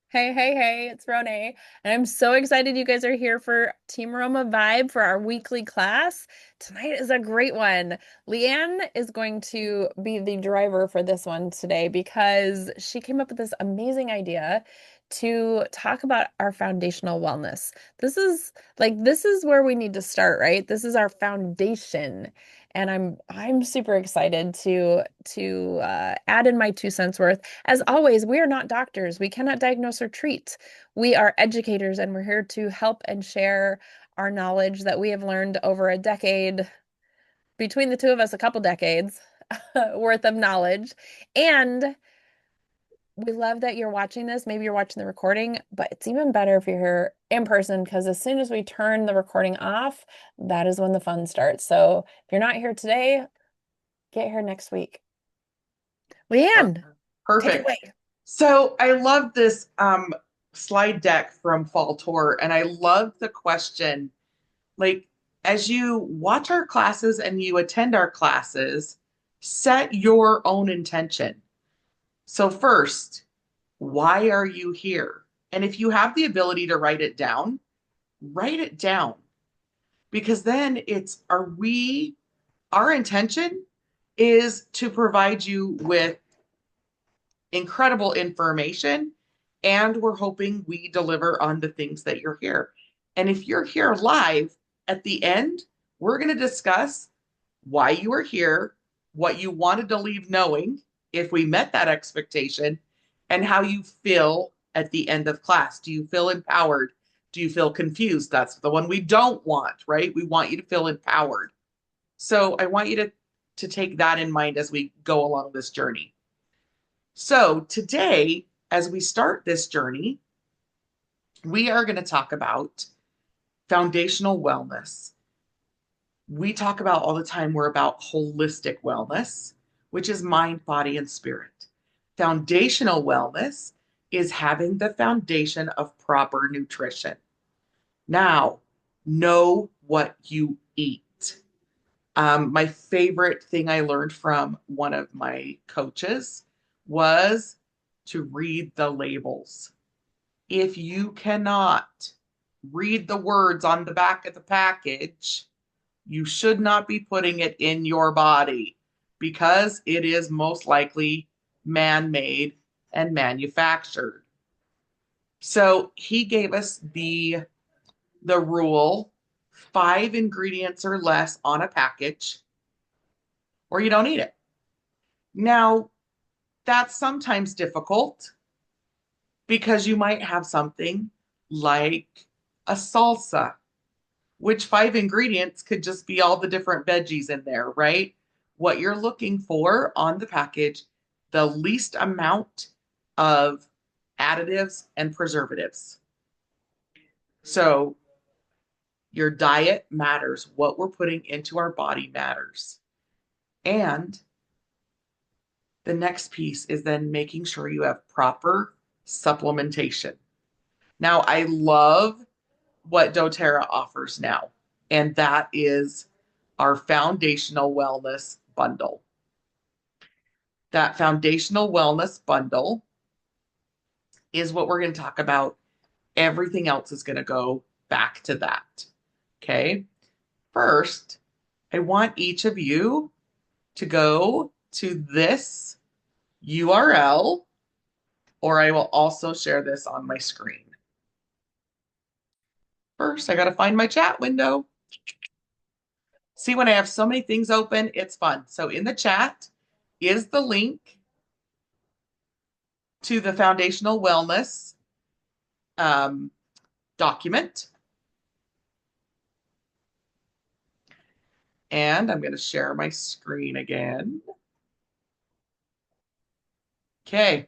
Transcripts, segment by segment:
Hey, hey, hey, it's Renee, and I'm so excited you guys are here for Team Aroma Vibe for our weekly class. Tonight is a great one. Leanne is going to be the driver for this one today because she came up with this amazing idea to talk about our foundational wellness. This is where we need to start, right? This is our foundation. And I'm super excited to add in my 2 cents worth. As always, we are not doctors. We cannot diagnose or treat. We are educators, and we're here to help and share our knowledge that we have learned over a decade, between the two of us, a couple decades worth of knowledge. And we love that you're watching this. Maybe you're watching the recording, but it's even better if you're here in person because as soon as we turn the recording off, that is when the fun starts. So if you're not here today, get here next week. Leanne, take it Perfect. away. So I love this slide deck from Fall Tour, and I love the question. Like, as you watch our classes and you attend our classes, set your own intention. So, first, why are you here? And if you have the ability to write it down because then our intention is to provide you with incredible information. And we're hoping we deliver on the things that you're here. And if you're here live at the end, we're going to discuss why you were here, what you wanted to leave knowing, if we met that expectation, and how you feel at the end of class. Do you feel empowered? Do you feel confused? That's the one we don't want, right? We want you to feel empowered. So I want you to take that in mind as we go along this journey. So, today, as we start this journey, we are going to talk about foundational wellness. We talk about all the time, we're about holistic wellness, which is mind, body, and spirit. Foundational wellness is having the foundation of proper nutrition. Now, know what you eat. My favorite thing I learned from one of my coaches was to read the labels. If you cannot read the words on the back of the package, you should not be putting it in your body because it is most likely man made and manufactured. So he gave us the rule 5 ingredients or less on a package, or you don't eat it. Now, that's sometimes difficult because you might have something like a salsa, which 5 ingredients could just be all the different veggies in there, right? What you're looking for on the package, the least amount of additives and preservatives. So your diet matters. What we're putting into our body matters. And the next piece is then making sure you have proper supplementation. Now, I love what doTERRA offers now, and that is our foundational wellness bundle. That foundational wellness bundle is what we're going to talk about. Everything else is going to go back to that. Okay. First, I want each of you to go to this URL, or I will also share this on my screen. First, I got to find my chat window. See, when I have so many things open, it's fun. So in the chat is the link to the foundational wellness um, document. And I'm going to share my screen again. Okay.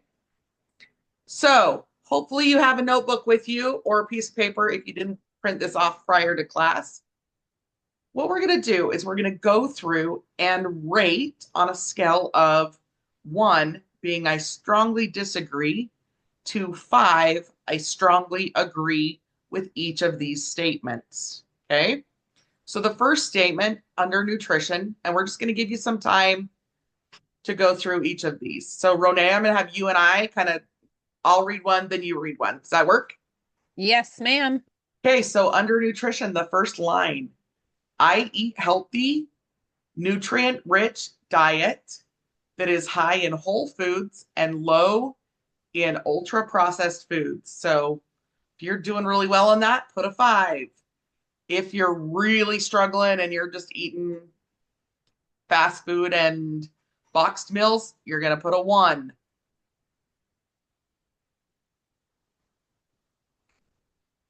So hopefully you have a notebook with you or a piece of paper if you didn't print this off prior to class. What we're going to do is we're going to go through and rate on a scale of 1 being I strongly disagree to 5, I strongly agree with each of these statements. Okay. So the first statement under nutrition, and we're just going to give you some time to go through each of these. So Renee, I'm going to have you and I kind of I'll read one, then you read one. Does that work? Yes, ma'am. Okay, so under nutrition, the first line, I eat healthy, nutrient rich diet that is high in whole foods and low in ultra processed foods. So if you're doing really well on that, put a 5. If you're really struggling and you're just eating fast food and boxed meals, you're going to put a 1.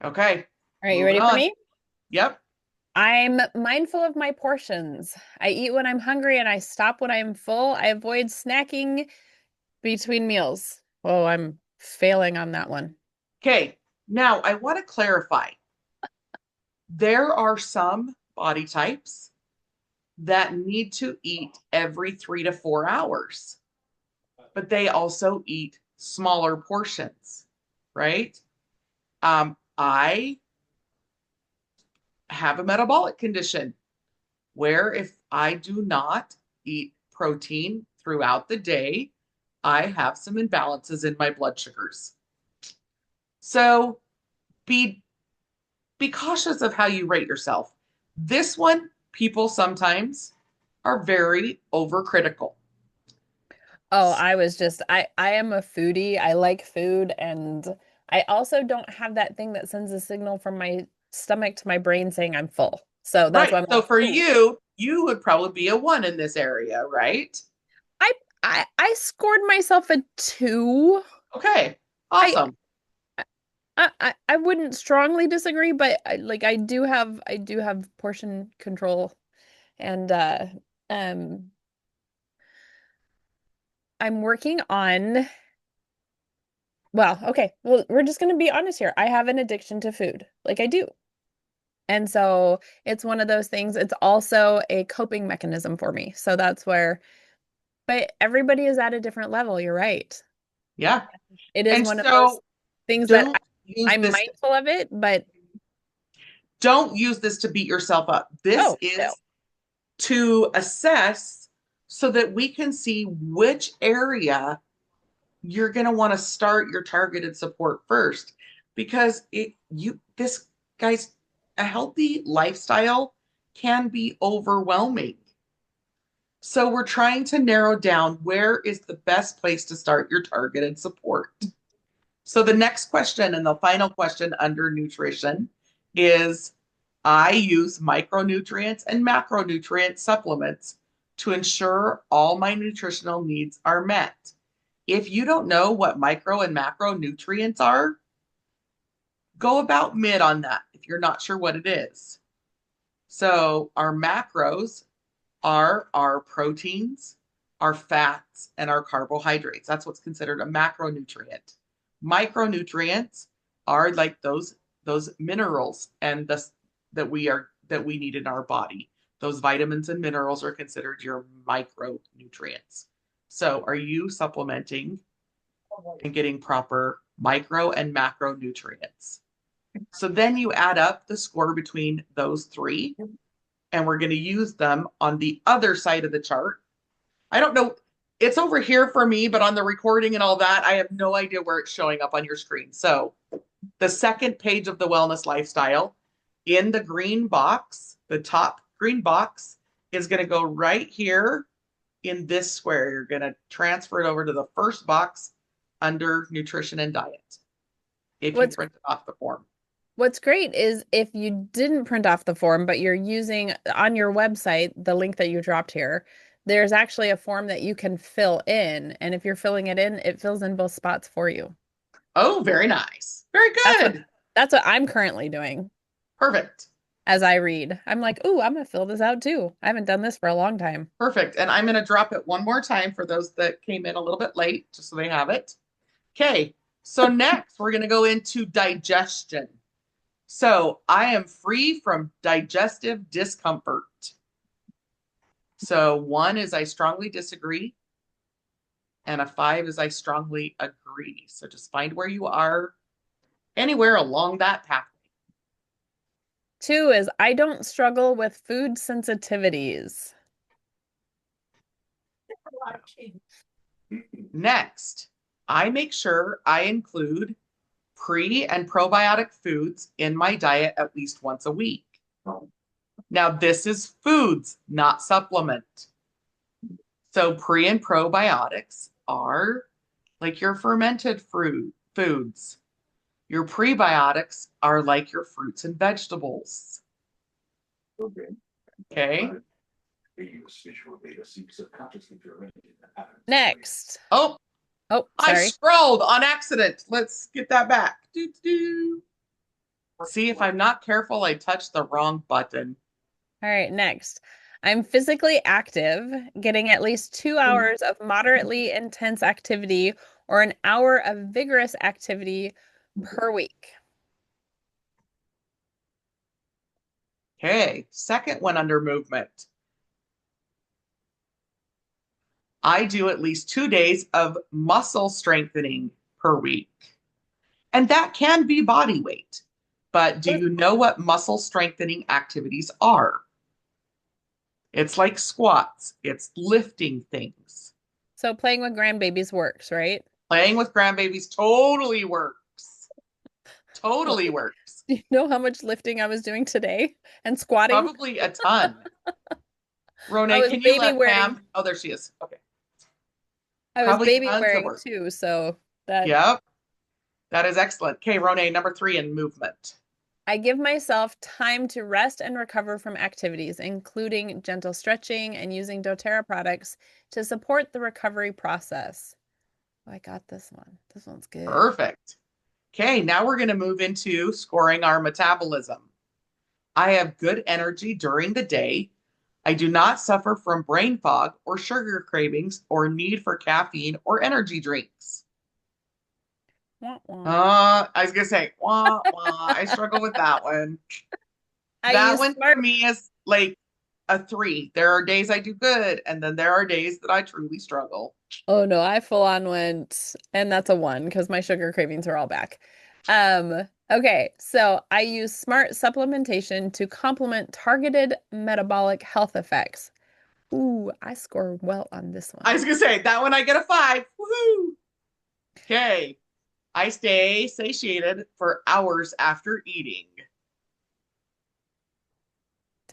Okay, All right, you moving ready for on. me? Yep. I'm mindful of my portions. I eat when I'm hungry and I stop when I'm full. I avoid snacking between meals. Oh, I'm failing on that one. Okay, now I want to clarify. There are some body types that need to eat every 3 to 4 hours, but they also eat smaller portions, right? I have a metabolic condition where if I do not eat protein throughout the day, I have some imbalances in my blood sugars. So be be cautious of how you rate yourself. This one, people sometimes are very overcritical. Oh, I am a foodie. I like food and I also don't have that thing that sends a signal from my stomach to my brain saying I'm full. So that's Right. why I'm So like, for ooh. you would probably be a 1 in this area, right? I I scored myself a 2. Okay. I Awesome. I wouldn't strongly disagree, but I do have portion control and um I'm working on well, okay. Well, we're just going to be honest here. I have an addiction to food. Like I do. And so it's one of those things. It's also a coping mechanism for me. So that's where, but everybody is at a different level. You're right. Yeah. It is And one of those so things that don't use I'm this mindful of it, but don't use this to beat yourself up. This oh, no. is to assess so that we can see which area you're going to want to start your targeted support first because it you this guys a healthy lifestyle can be overwhelming. So we're trying to narrow down where is the best place to start your targeted support. So the next question and the final question under nutrition is I use micronutrients and macronutrient supplements to ensure all my nutritional needs are met. If you don't know what micro and macronutrients are, go about mid on that if you're not sure what it is. So, our macros are our proteins, our fats, and our carbohydrates. That's what's considered a macronutrient. Micronutrients are like those minerals and that we need in our body. Those vitamins and minerals are considered your micronutrients. So, are you supplementing and getting proper micro and macronutrients? So then you add up the score between those three, and we're going to use them on the other side of the chart. I don't know. It's over here for me, but on the recording and all that, I have no idea where it's showing up on your screen. So the second page of the wellness lifestyle in the green box, the top green box is going to go right here in this square. You're going to transfer it over to the first box under nutrition and diet if you What's printed off the form. What's great is if you didn't print off the form, but you're using on your website, the link that you dropped here, there's actually a form that you can fill in. And if you're filling it in, it fills in both spots for you. Oh, very nice. Very That's what good. that's what I'm currently doing Perfect. as I read. I'm like, ooh, I'm gonna fill this out too. I haven't done this for a long time. Perfect. And I'm going to drop it one more time for those that came in a little bit late, just so they have it. Okay. So next, we're going to go into digestion. So I am free from digestive discomfort. So 1 is I strongly disagree, and a 5 is I strongly agree. So just find where you are anywhere along that pathway. Two is I don't struggle with food sensitivities. Next, I make sure I include pre and probiotic foods in my diet at least once a week. Now, this is foods, not supplement. So, pre and probiotics are like your fermented fruit foods. Your prebiotics are like your fruits and vegetables. Okay. Next. Oh, Oh, I sorry. scrolled on accident. Let's get that back. See, if I'm not careful, I touched the wrong button. All right, next. I'm physically active, getting at least 2 hours of moderately intense activity or an hour of vigorous activity per week. Okay, second one under movement. I do at least 2 days of muscle strengthening per week. And that can be body weight. But do you know what muscle strengthening activities are? It's like squats, it's lifting things. So playing with grandbabies works, right? Playing with grandbabies totally works. Well, Totally works. do you know how much lifting I was doing today and squatting? Probably a ton. I Rone, was can you baby let wearing, Pam? Oh, there she is. Okay. I was Probably baby tons of wearing work. too, so that Yep. That is excellent. Okay, Rone, number 3 in movement. I give myself time to rest and recover from activities, including gentle stretching and using doTERRA products to support the recovery process. Oh, I got this one. This one's good. Perfect. Okay, now we're going to move into scoring our metabolism. I have good energy during the day. I do not suffer from brain fog or sugar cravings or need for caffeine or energy drinks. Wah, wah. I was going to say, wah, wah. I struggle with that one. I That use one for smart. me is like a 3. There are days I do good, and then there are days that I truly struggle. Oh no, I full on went, and that's a 1 because my sugar cravings are all back. Okay, so I use smart supplementation to complement targeted metabolic health effects. Ooh, I score well on this I one. was going to say, that one I get a 5. Woohoo! Okay. I stay satiated for hours after eating.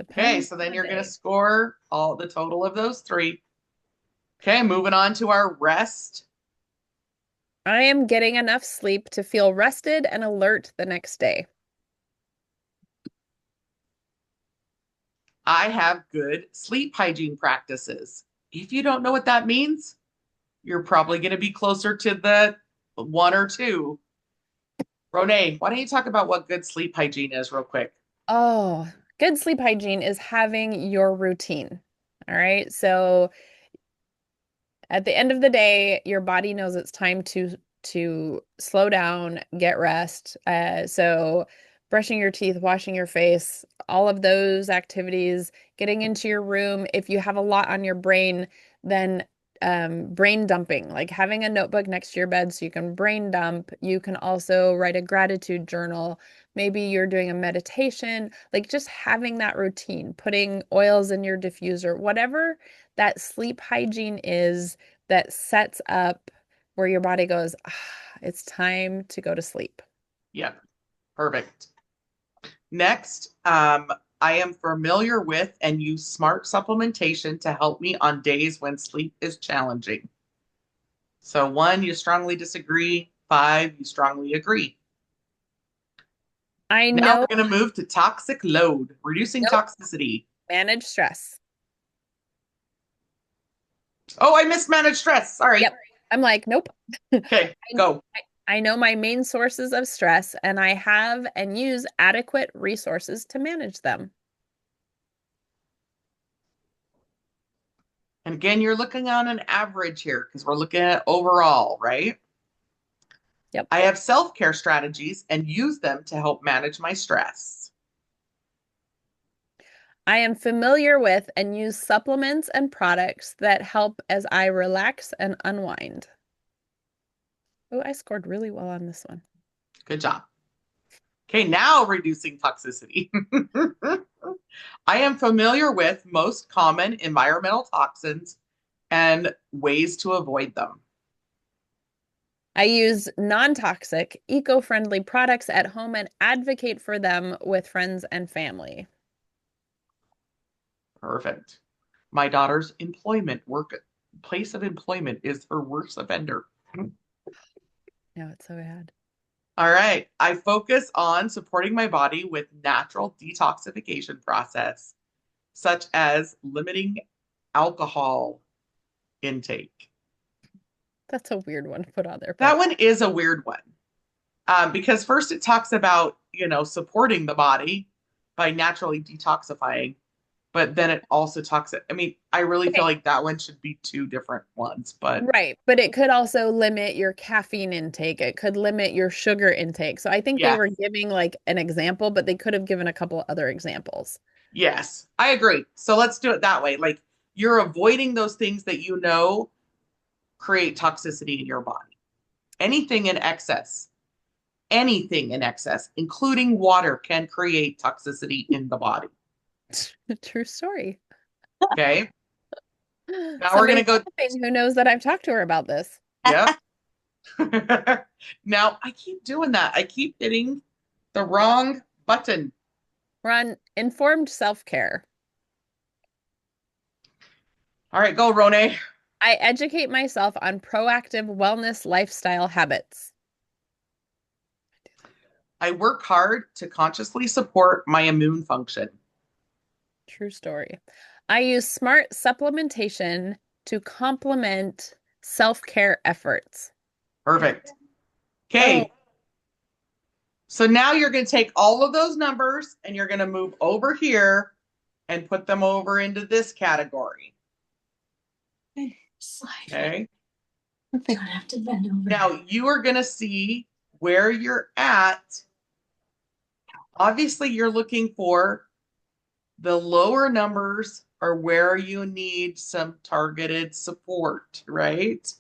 Okay, Depends so on then the you're going to day. score all the total of those 3. Okay, moving on to our rest. I am getting enough sleep to feel rested and alert the next day. I have good sleep hygiene practices. If you don't know what that means, you're probably going to be closer to the 1 or 2. Renee, why don't you talk about what good sleep hygiene is real quick? Oh, good sleep hygiene is having your routine. All right. So at the end of the day, your body knows it's time to slow down, get rest. So brushing your teeth, washing your face, all of those activities, getting into your room. If you have a lot on your brain, then brain dumping, like having a notebook next to your bed so you can brain dump. You can also write a gratitude journal. Maybe you're doing a meditation, like just having that routine, putting oils in your diffuser, whatever that sleep hygiene is that sets up where your body goes, ah, it's time to go to sleep. Yep, perfect. Next, I am familiar with and use smart supplementation to help me on days when sleep is challenging. So, 1, you strongly disagree. 5, you strongly agree. I Now know, we're going to move to toxic load, reducing nope, toxicity. manage stress. Oh, I mismanaged stress. Sorry. Yep. I'm like, nope. Okay, go. I know my main sources of stress and I have and use adequate resources to manage them. And again, you're looking on an average here because we're looking at overall, right? Yep. I have self care strategies and use them to help manage my stress. I am familiar with and use supplements and products that help as I relax and unwind. Oh, I scored really well on this one. Good job. Okay, now reducing toxicity. I am familiar with most common environmental toxins and ways to avoid them. I use non-toxic, eco-friendly products at home and advocate for them with friends and family. Perfect. My daughter's employment work place of employment is her worst offender. No, it's so bad. All right. I focus on supporting my body with natural detoxification process, such as limiting alcohol intake. That's a weird one to put on there, That but one is a weird one because first it talks about, supporting the body by naturally detoxifying, but then it also talks, I mean, I really feel right. like that one should be two different ones, but Right, but it could also limit your caffeine intake. It could limit your sugar intake. So I think they yeah, were giving like an example, but they could have given a couple other examples. yes, I agree. So let's do it that way. Like you're avoiding those things that create toxicity in your body. Anything in excess, including water, can create toxicity in the body. True story. Okay. Now we're Somebody's going to go. laughing who knows that I've talked to her about this. Yep. Now I keep doing that. I keep hitting the wrong button. We're on informed self-care. All right, go, Rone. I educate myself on proactive wellness lifestyle habits. I work hard to consciously support my immune function. True story. I use smart supplementation to complement self-care efforts. Perfect. Oh, Okay. So now you're going to take all of those numbers and you're going to move over here and put them over into this category. Slide. Okay. They don't have to bend over. Now you are going to see where you're at. Obviously, you're looking for the lower numbers are where you need some targeted support, right?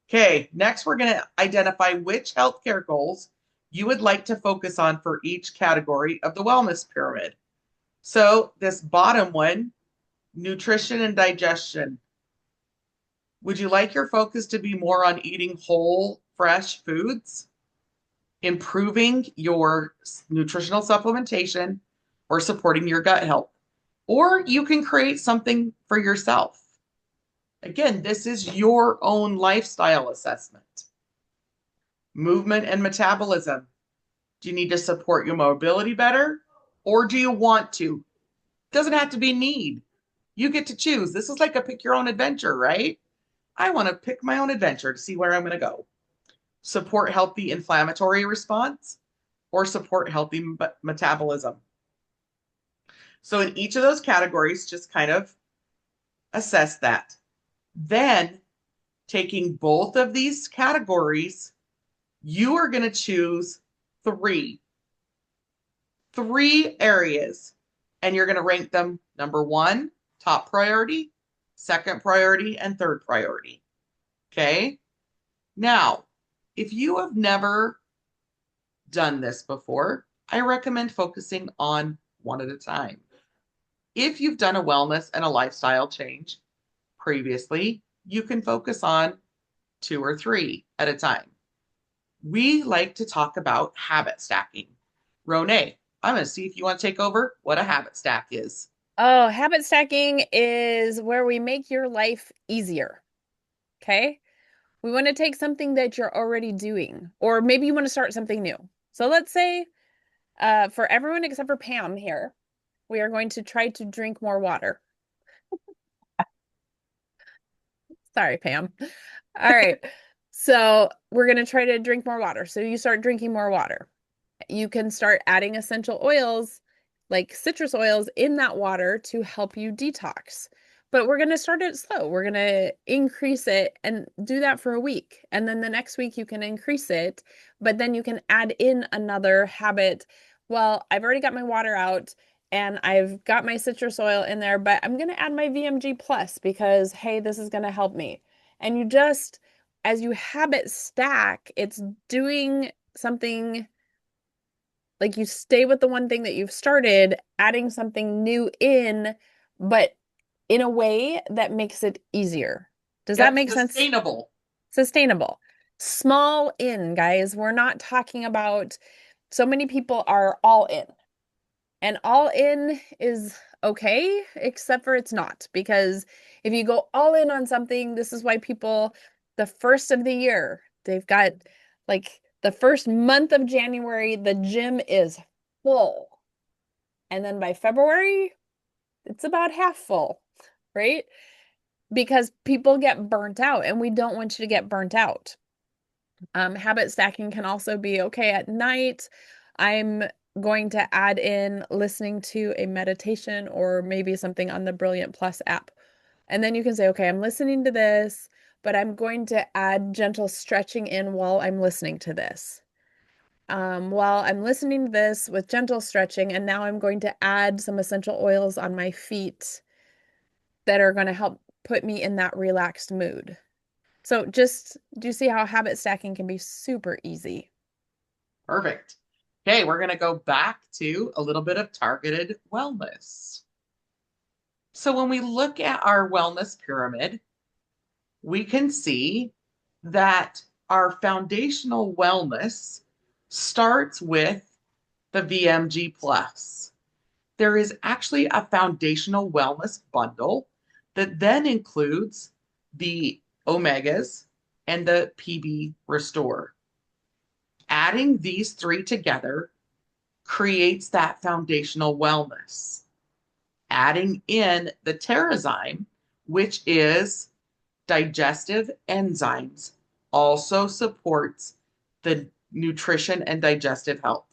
Okay, next we're going to identify which healthcare goals you would like to focus on for each category of the wellness pyramid. So, this bottom one, nutrition and digestion. Would you like your focus to be more on eating whole, fresh foods, improving your nutritional supplementation, or supporting your gut health? Or you can create something for yourself. Again, this is your own lifestyle assessment. Movement and metabolism. Do you need to support your mobility better? Or do you want to? It doesn't have to be need. You get to choose. This is like a pick your own adventure, right? I want to pick my own adventure to see where I'm going to go. Support healthy inflammatory response or support healthy metabolism. So in each of those categories, just kind of assess that. Then taking both of these categories, you are going to choose three areas, and you're going to rank them number one, top priority, second priority, and third priority. Okay. Now, if you have never done this before, I recommend focusing on one at a time. If you've done a wellness and a lifestyle change previously, you can focus on two or three at a time. We like to talk about habit stacking. Rone, I'm going to see if you want to take over what a habit stack is. oh, habit stacking is where we make your life easier. Okay. We want to take something that you're already doing, or maybe you want to start something new. So let's say, for everyone except for Pam here, we are going to try to drink more water. Sorry, Pam. All right. So we're going to try to drink more water. So you start drinking more water. You can start adding essential oils like citrus oils in that water to help you detox. But we're going to start it slow. We're going to increase it and do that for a week. And then the next week you can increase it, but then you can add in another habit. Well, I've already got my water out and I've got my citrus oil in there, but I'm going to add my VMG plus because, hey, this is going to help me. And you just, as you habit stack, it's doing something like you stay with the one thing that you've started, adding something new in, but in a way that makes it easier. Does that Yep, make sense? sustainable. Sustainable. Small in, guys. We're not talking about so many people are all in. And all in is okay, except for it's not. Because if you go all in on something, this is why people, the first of the year, they've got like the first month of January, the gym is full. And then by February, it's about half full, right? Because people get burnt out, and we don't want you to get burnt out. Habit stacking can also be okay at night. I'm going to add in listening to a meditation or maybe something on the Brilliant Plus app. And then you can say, okay, I'm listening to this, but I'm going to add gentle stretching in while I'm listening to this. While I'm listening to this with gentle stretching, and now I'm going to add some essential oils on my feet that are going to help put me in that relaxed mood. So just do you see how habit stacking can be super easy? Perfect. Okay, we're going to go back to a little bit of targeted wellness. So when we look at our wellness pyramid, we can see that our foundational wellness starts with the VMG plus. There is actually a foundational wellness bundle that then includes the omegas and the PB Restore. Adding these three together creates that foundational wellness. Adding in the Terrazyme, which is digestive enzymes, also supports the nutrition and digestive health.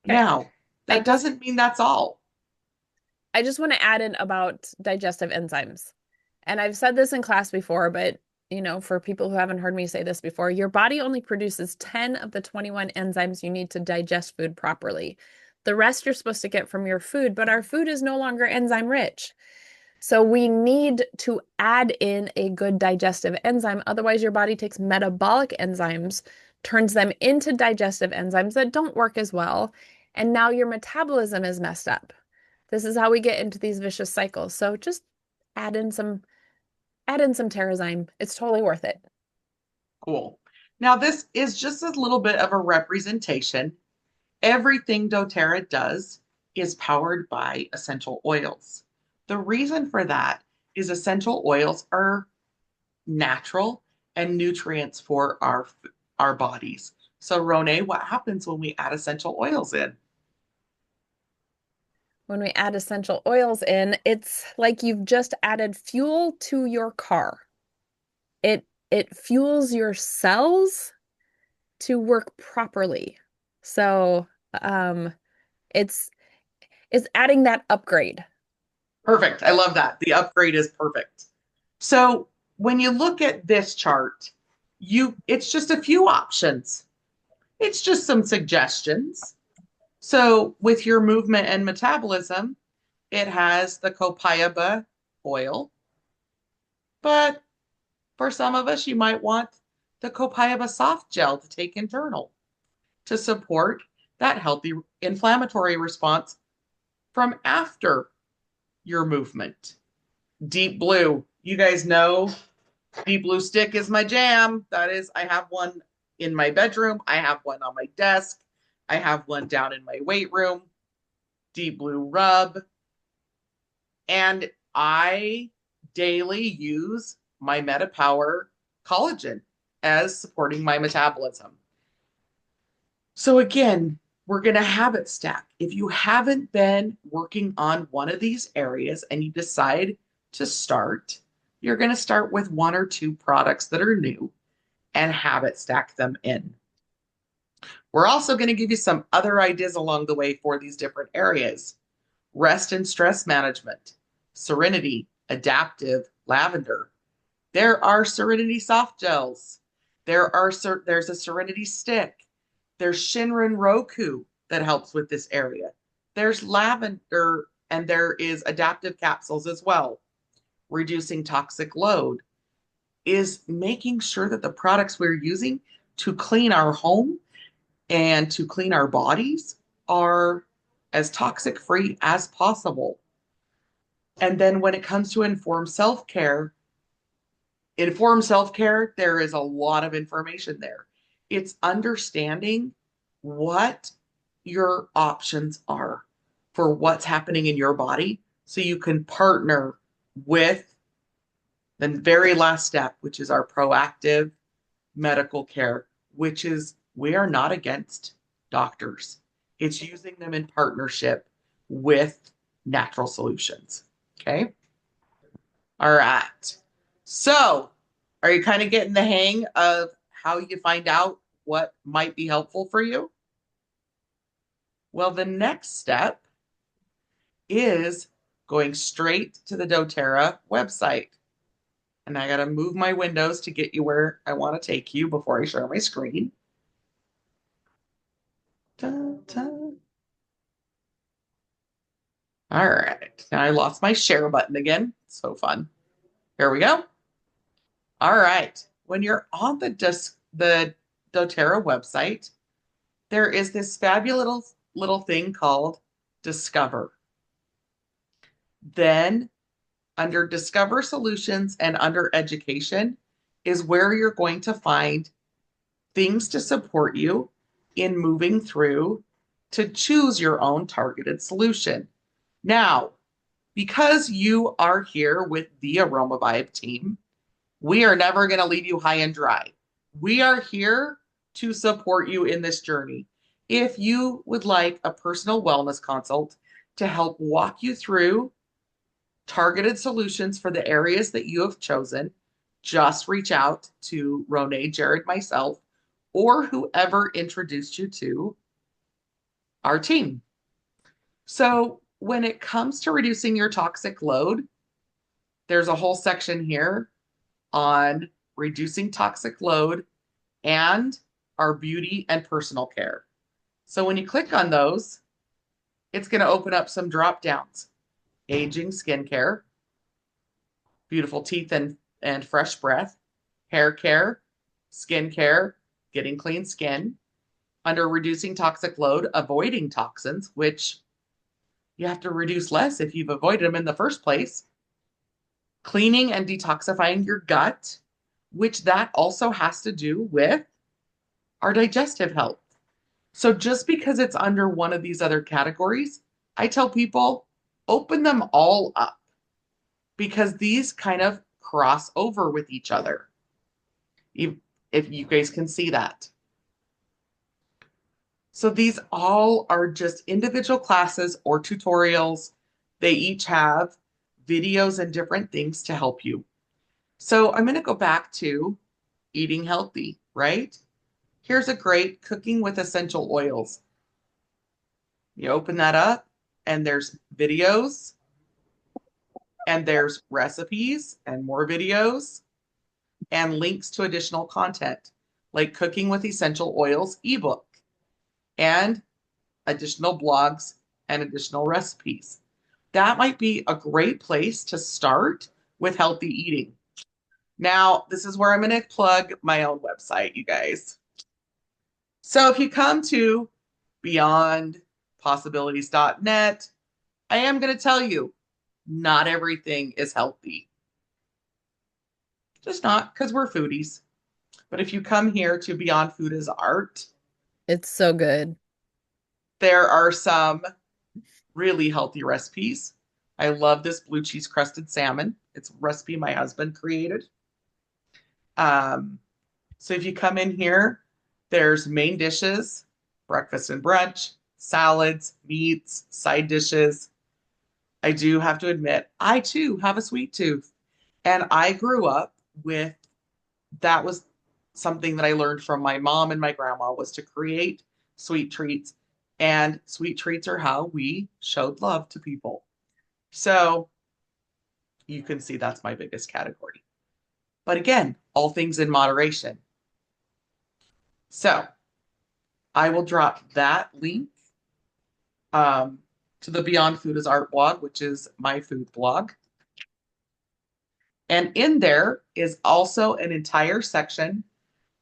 Okay. Now, I that doesn't mean that's all. I just want to add in about digestive enzymes. And I've said this in class before, but for people who haven't heard me say this before, your body only produces 10 of the 21 enzymes you need to digest food properly. The rest you're supposed to get from your food, but our food is no longer enzyme rich. So we need to add in a good digestive enzyme. Otherwise, your body takes metabolic enzymes, turns them into digestive enzymes that don't work as well. And now your metabolism is messed up. This is how we get into these vicious cycles. So just add in some Terrazyme. It's totally worth it. Cool. Now, this is just a little bit of a representation. Everything doTERRA does is powered by essential oils. The reason for that is essential oils are natural and nutrients for our bodies. So, Rone, what happens when we add essential oils in? When we add essential oils in, it's like you've just added fuel to your car. It fuels your cells to work properly. So, it's it's adding that upgrade. Perfect. I love that. The upgrade is perfect. So, when you look at this chart, it's just a few options. It's just some suggestions. So, with your movement and metabolism, it has the copaiba oil. But for some of us, you might want the copaiba soft gel to take internal to support that healthy inflammatory response from after your movement. Deep blue. You guys know deep blue stick is my jam. That is, I have one in my bedroom. I have one on my desk. I have one down in my weight room. Deep blue rub. And I daily use my MetaPower collagen as supporting my metabolism. So again, we're going to habit stack. If you haven't been working on one of these areas and you decide to start, you're going to start with one or two products that are new and habit stack them in. We're also going to give you some other ideas along the way for these different areas. Rest and stress management, serenity, adaptive, lavender. There are serenity soft gels. There's a serenity stick. There's Shinrin Roku that helps with this area. There's lavender, and there is adaptive capsules as well. Reducing toxic load is making sure that the products we're using to clean our home and to clean our bodies are as toxic free as possible. And then when it comes to informed self care, Informed self-care, there is a lot of information there. It's understanding what your options are for what's happening in your body so you can partner with the very last step, which is our proactive medical care, which is we are not against doctors. It's using them in partnership with natural solutions. Okay. All right. So, are you kind of getting the hang of how you find out what might be helpful for you? Well, the next step is going straight to the doTERRA website. And I got to move my windows to get you where I want to take you before I share my screen. Dun, dun. All right. Now I lost my share button again. So fun. Here we go. All right. When you're on the doTERRA website, there is this fabulous little thing called Discover. Then under Discover Solutions and under Education is where you're going to find things to support you in moving through to choose your own targeted solution. Now, because you are here with the AromaVibe team, we are never going to leave you high and dry. We are here to support you in this journey. If you would like a personal wellness consult to help walk you through targeted solutions for the areas that you have chosen, just reach out to Ronay, Jared, myself, or whoever introduced you to our team. So when it comes to reducing your toxic load, there's a whole section here on reducing toxic load and our beauty and personal care. So when you click on those, it's going to open up some drop downs. Aging skincare, beautiful teeth and fresh breath, hair care, skin care, getting clean skin. Under reducing toxic load, avoiding toxins, which you have to reduce less if you've avoided them in the first place. Cleaning and detoxifying your gut, which that also has to do with our digestive health. So just because it's under one of these other categories, I tell people open them all up because these kind of cross over with each other. If you guys can see that. So these all are just individual classes or tutorials. They each have videos and different things to help you. So I'm going to go back to eating healthy, right? Here's a great cooking with essential oils. You open that up and there's videos and there's recipes and more videos and links to additional content like cooking with essential oils ebook and additional blogs and additional recipes. That might be a great place to start with healthy eating. Now, this is where I'm going to plug my own website, you guys. So if you come to beyondpossibilities.net, I am going to tell you, not everything is healthy. Just not, because we're foodies. But if you come here to Beyond Food is Art, It's so good. there are some really healthy recipes. I love this blue cheese crusted salmon. It's a recipe my husband created. So if you come in here, there's main dishes, breakfast and brunch, salads, meats, side dishes. I do have to admit, I too have a sweet tooth. And I grew up with that was something that I learned from my mom and my grandma was to create sweet treats. And sweet treats are how we showed love to people. So you can see that's my biggest category. But again, all things in moderation. So I will drop that link to the Beyond Food is Art blog, which is my food blog. And in there is also an entire section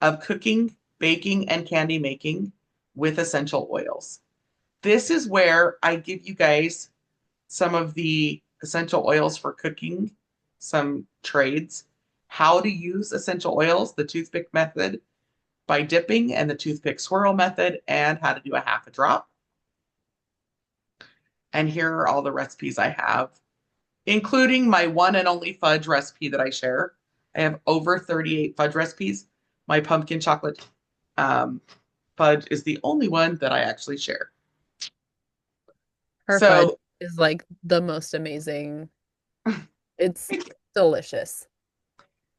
of cooking, baking, and candy making with essential oils. This is where I give you guys some of the essential oils for cooking, some trades, how to use essential oils, the toothpick method by dipping and the toothpick swirl method, and how to do a half a drop. And here are all the recipes I have, including my one and only fudge recipe that I share. I have over 38 fudge recipes. My pumpkin chocolate um, fudge is the only one that I actually share. Her fudge So, is like the most amazing. It's delicious.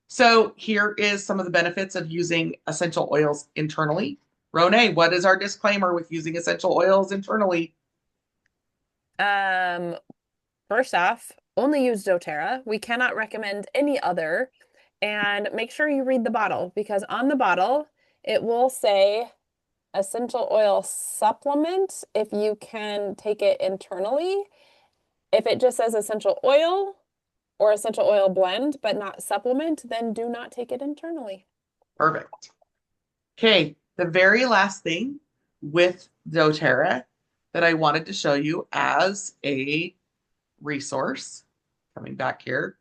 so here is some of the benefits of using essential oils internally. Rone, what is our disclaimer with using essential oils internally? Um, First off, only use doTERRA. We cannot recommend any other. And make sure you read the bottle because on the bottle it will say essential oil supplement if you can take it internally. If it just says essential oil or essential oil blend, but not supplement, then do not take it internally. Perfect. Okay, the very last thing with doTERRA that I wanted to show you as a resource, coming back here,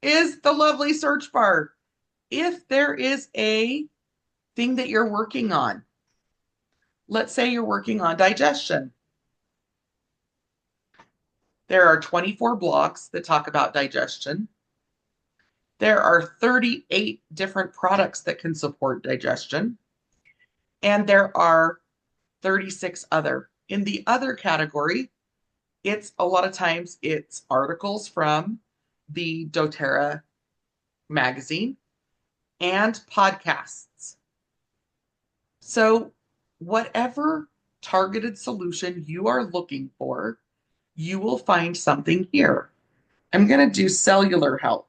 is the lovely search bar. If there is a thing that you're working on, let's say you're working on digestion, there are 24 blogs that talk about digestion. There are 38 different products that can support digestion, and there are 36 other. In the other category, it's a lot of times it's articles from the doTERRA magazine and podcasts. So, whatever targeted solution you are looking for, you will find something here. I'm going to do cellular health.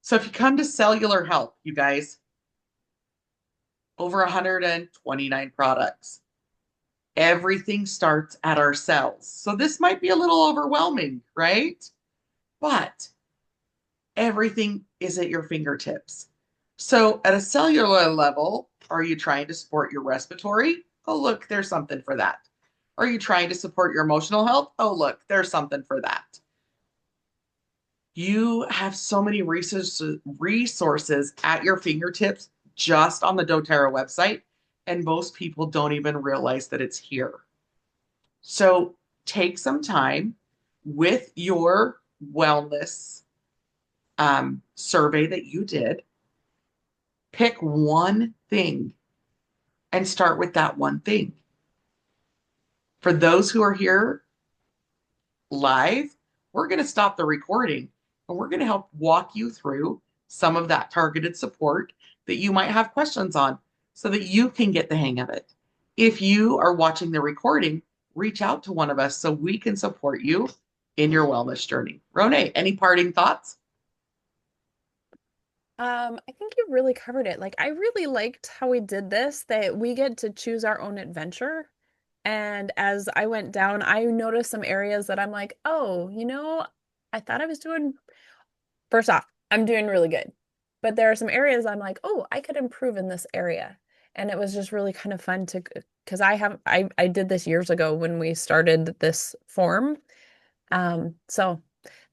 So, if you come to cellular health, you guys, over 129 products. Everything starts at our cells. So, this might be a little overwhelming, right? But everything is at your fingertips. So, at a cellular level, are you trying to support your respiratory? Oh, look, there's something for that. Are you trying to support your emotional health? Oh, look, there's something for that. You have so many resources at your fingertips just on the doTERRA website, and most people don't even realize that it's here. So, take some time with your wellness survey that you did, pick one thing and start with that one thing. For those who are here live, we're going to stop the recording and we're going to help walk you through some of that targeted support that you might have questions on so that you can get the hang of it. If you are watching the recording, reach out to one of us so we can support you in your wellness journey. Rone, any parting thoughts? I think you really covered it. Like, I really liked how we did this, that we get to choose our own adventure. And as I went down, I noticed some areas that I'm like, oh, I thought I was doing, first off, I'm doing really good. But there are some areas I'm like, oh, I could improve in this area. And it was just really kind of fun to, because I did this years ago when we started this form. So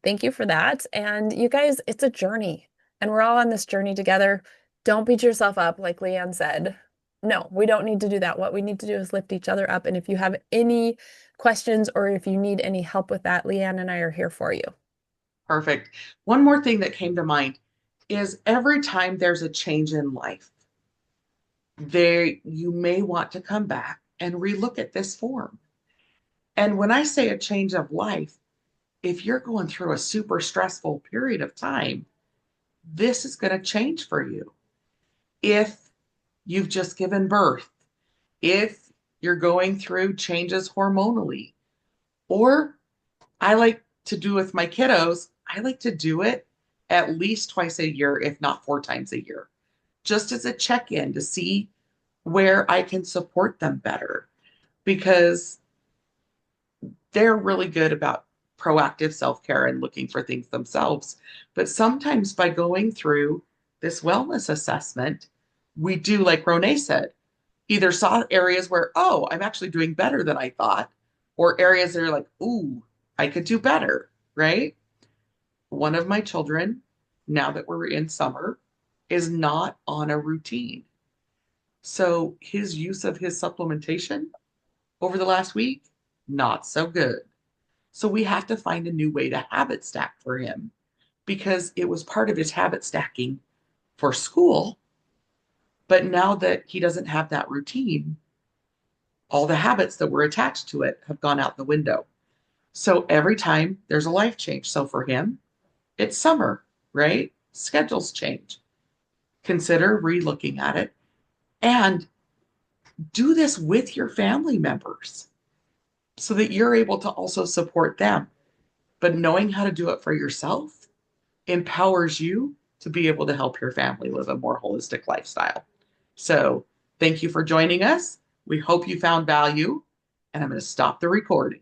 thank you for that. And you guys, it's a journey, and we're all on this journey together. Don't beat yourself up, like Leanne said. No, we don't need to do that. What we need to do is lift each other up. And if you have any questions or if you need any help with that, Leanne and I are here for you. Perfect. One more thing that came to mind is every time there's a change in life, there you may want to come back and relook at this form. And when I say a change of life, if you're going through a super stressful period of time, this is going to change for you. If you've just given birth, if you're going through changes hormonally, or I like to do with my kiddos, I like to do it at least twice a year, if not 4 times a year, just as a check in to see where I can support them better because they're really good about proactive self care and looking for things themselves. But sometimes by going through this wellness assessment, we do, like Rone said, either saw areas where, oh, I'm actually doing better than I thought, or areas that are like, ooh, I could do better, right? One of my children, now that we're in summer, is not on a routine. So his use of his supplementation over the last week, not so good. So we have to find a new way to habit stack for him because it was part of his habit stacking for school. But now that he doesn't have that routine, all the habits that were attached to it have gone out the window. So every time there's a life change. So for him, it's summer, right? Schedules change. Consider relooking at it and do this with your family members so that you're able to also support them. But knowing how to do it for yourself empowers you to be able to help your family live a more holistic lifestyle. So thank you for joining us. We hope you found value, and I'm going to stop the recording.